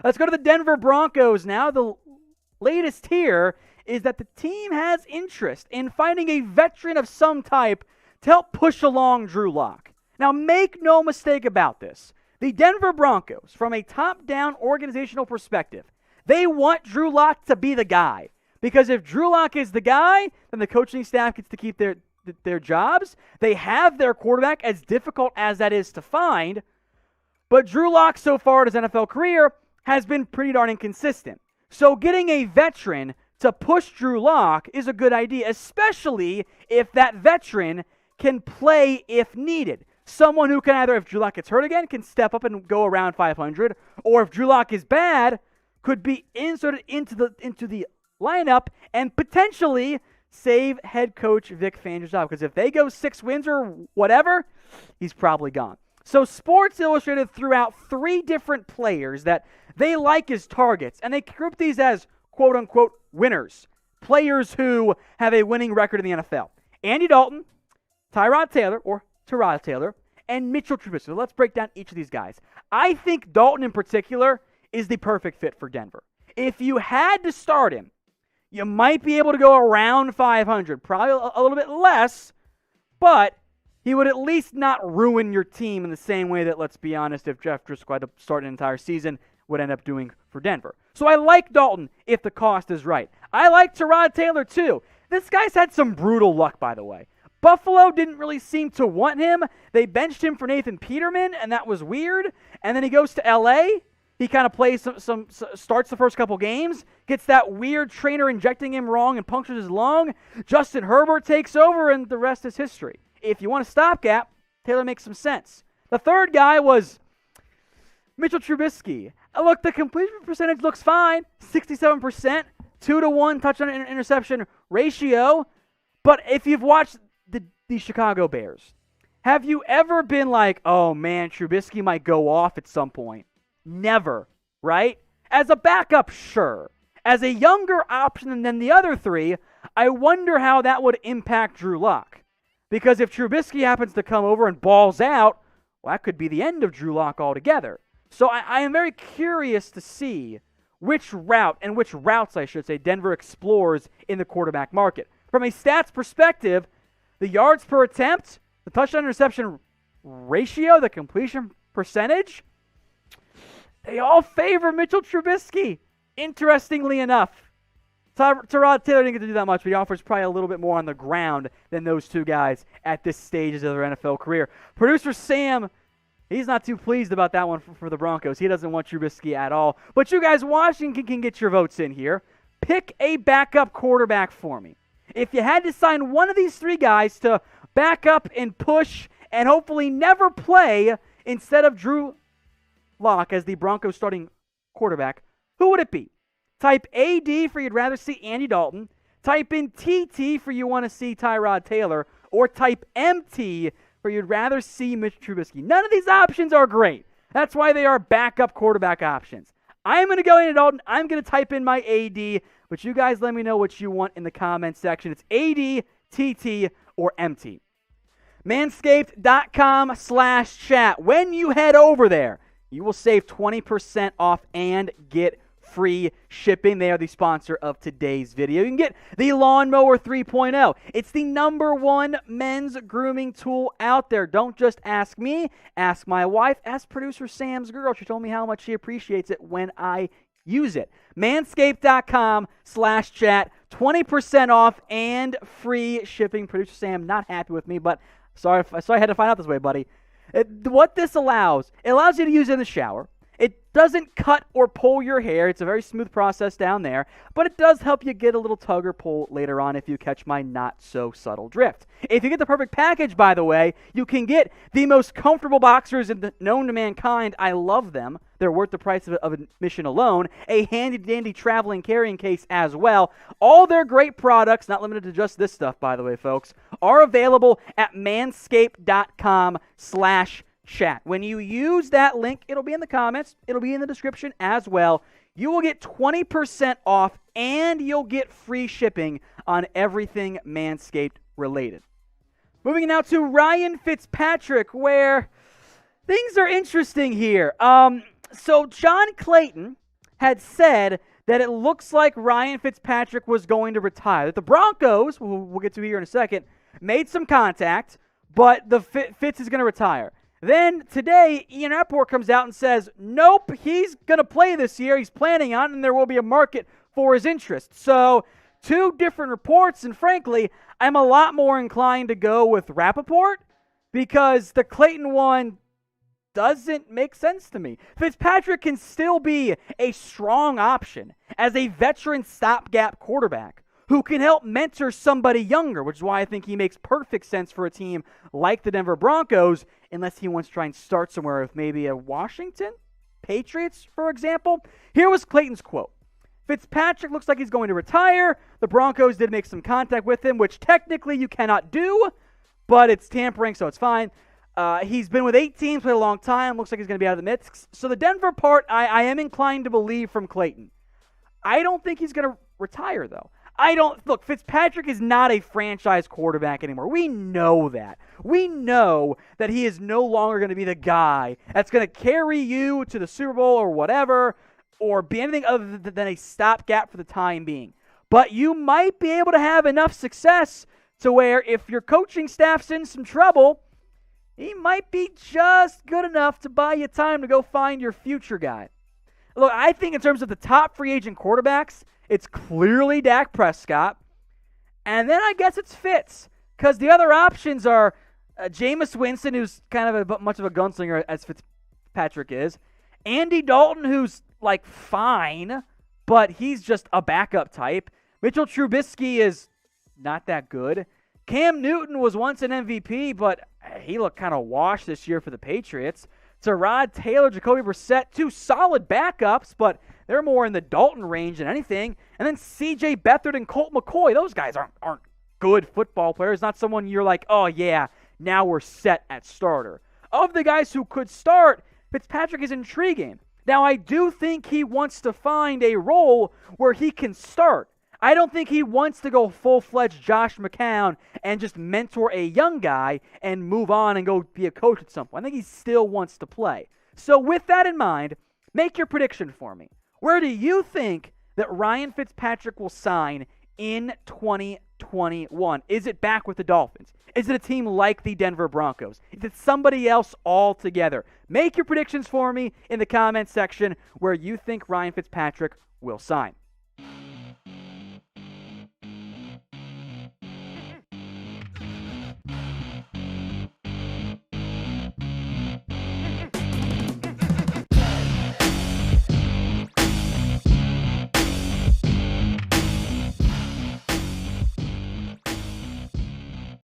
Let's go to the Denver Broncos now. The latest here is that the team has interest in finding a veteran of some type to help push along Drew Lock. Now, make no mistake about this. The Denver Broncos, from a top-down organizational perspective, they want Drew Lock to be the guy. Because if Drew Lock is the guy, then the coaching staff gets to keep their jobs. They have their quarterback, as difficult as that is to find. But Drew Lock, so far in his NFL career, has been pretty darn inconsistent. So getting a veteran to push Drew Lock is a good idea, especially if that veteran can play if needed. Someone who can either, if Drew Lock gets hurt again, can step up and go around 500, or if Drew Lock is bad, could be inserted into the lineup and potentially save head coach Vic Fangio's job. Because if they go 6 wins or whatever, he's probably gone. So Sports Illustrated threw out 3 different players that they like as targets, and they group these as quote-unquote winners, players who have a winning record in the NFL. Andy Dalton, Tyrod Taylor, and Mitchell Trubisky. So let's break down each of these guys. I think Dalton in particular is the perfect fit for Denver. If you had to start him, you might be able to go around 500, probably a little bit less, but he would at least not ruin your team in the same way that, let's be honest, if Jeff Driscoll had to start an entire season, would end up doing for Denver. So I like Dalton if the cost is right. I like Tyrod Taylor too. This guy's had some brutal luck, by the way. Buffalo didn't really seem to want him. They benched him for Nathan Peterman, and that was weird. And then he goes to L.A., he kind of plays starts the first couple games, gets that weird trainer injecting him wrong and punctures his lung. Justin Herbert takes over, and the rest is history. If you want a stopgap, Taylor makes some sense. The third guy was Mitchell Trubisky. Look, the completion percentage looks fine, 67%, 2-to-1 touchdown interception ratio. But if you've watched the Chicago Bears, have you ever been like, oh man, Trubisky might go off at some point? Never, right? As a backup, sure. As a younger option than the other 3, I wonder how that would impact Drew Lock. Because if Trubisky happens to come over and balls out, well, that could be the end of Drew Lock altogether. So I am very curious to see which routes, I should say, Denver explores in the quarterback market. From a stats perspective, the yards per attempt, the touchdown interception ratio, the completion percentage, they all favor Mitchell Trubisky, interestingly enough. Tyrod Taylor didn't get to do that much, but he offers probably a little bit more on the ground than those 2 guys at this stage of their NFL career. Producer Sam, he's not too pleased about that one for the Broncos. He doesn't want Trubisky at all. But you guys watching can get your votes in here. Pick a backup quarterback for me. If you had to sign one of these 3 guys to back up and push and hopefully never play instead of Drew Lock as the Broncos starting quarterback, who would it be? Type AD for you'd rather see Andy Dalton. Type in TT for you want to see Tyrod Taylor. Or type MT for you'd rather see Mitch Trubisky. None of these options are great. That's why they are backup quarterback options. I'm going to go Andy Dalton. I'm going to type in my AD. But you guys let me know what you want in the comments section. It's AD, TT, or MT. Manscaped.com/chat. When you head over there, you will save 20% off and get free shipping. They are the sponsor of today's video. You can get the Lawnmower 3.0. It's the #1 men's grooming tool out there. Don't just ask me. Ask my wife. Ask producer Sam's girl. She told me how much she appreciates it when I use it. Manscaped.com/chat. 20% off and free shipping. Producer Sam not happy with me, but sorry I had to find out this way, buddy. What this allows, it allows you to use it in the shower. It doesn't cut or pull your hair. It's a very smooth process down there, but it does help you get a little tug or pull later on if you catch my not-so-subtle drift. If you get the perfect package, by the way, you can get the most comfortable boxers known to mankind. I love them. They're worth the price of admission alone. A handy-dandy traveling carrying case as well. All their great products, not limited to just this stuff, by the way, folks, are available at manscaped.com/chat. When you use that link, it'll be in the comments, it'll be in the description as well. You will get 20% off and you'll get free shipping on everything Manscaped related. Moving now to Ryan Fitzpatrick, where things are interesting here. So John Clayton had said that it looks like Ryan Fitzpatrick was going to retire. That the Broncos, we'll get to here in a second, made some contact, but the Fitz is going to retire. Then today, Ian Rappaport comes out and says, nope, he's going to play this year. He's planning on it, and there will be a market for his interest. So, two different reports, and frankly, I'm a lot more inclined to go with Rappaport because the Clayton one doesn't make sense to me. Fitzpatrick can still be a strong option as a veteran stopgap quarterback who can help mentor somebody younger, which is why I think he makes perfect sense for a team like the Denver Broncos, unless he wants to try and start somewhere with maybe a Washington Patriots, for example. Here was Clayton's quote. Fitzpatrick looks like he's going to retire. The Broncos did make some contact with him, which technically you cannot do, but it's tampering, so it's fine. He's been with 8 teams for a long time. Looks like he's going to be out of the mix. So the Denver part, I am inclined to believe from Clayton. I don't think he's going to retire, though. Look, Fitzpatrick is not a franchise quarterback anymore. We know that. We know that he is no longer going to be the guy that's going to carry you to the Super Bowl or whatever, or be anything other than a stopgap for the time being. But you might be able to have enough success to where if your coaching staff's in some trouble, he might be just good enough to buy you time to go find your future guy. Look, I think in terms of the top free agent quarterbacks, it's clearly Dak Prescott. And then I guess it's Fitz. Because the other options are Jameis Winston, who's kind of much of a gunslinger as Fitzpatrick is. Andy Dalton, who's like fine, but he's just a backup type. Mitchell Trubisky is not that good. Cam Newton was once an MVP, but he looked kind of washed this year for the Patriots. Tyrod Taylor, Jacoby Brissett, 2 solid backups, but they're more in the Dalton range than anything. And then C.J. Beathard and Colt McCoy. Those guys aren't good football players. Not someone you're like, oh yeah, now we're set at starter. Of the guys who could start, Fitzpatrick is intriguing. Now, I do think he wants to find a role where he can start. I don't think he wants to go full-fledged Josh McCown and just mentor a young guy and move on and go be a coach at some point. I think he still wants to play. So with that in mind, make your prediction for me. Where do you think that Ryan Fitzpatrick will sign in 2021? Is it back with the Dolphins? Is it a team like the Denver Broncos? Is it somebody else altogether? Make your predictions for me in the comments section where you think Ryan Fitzpatrick will sign.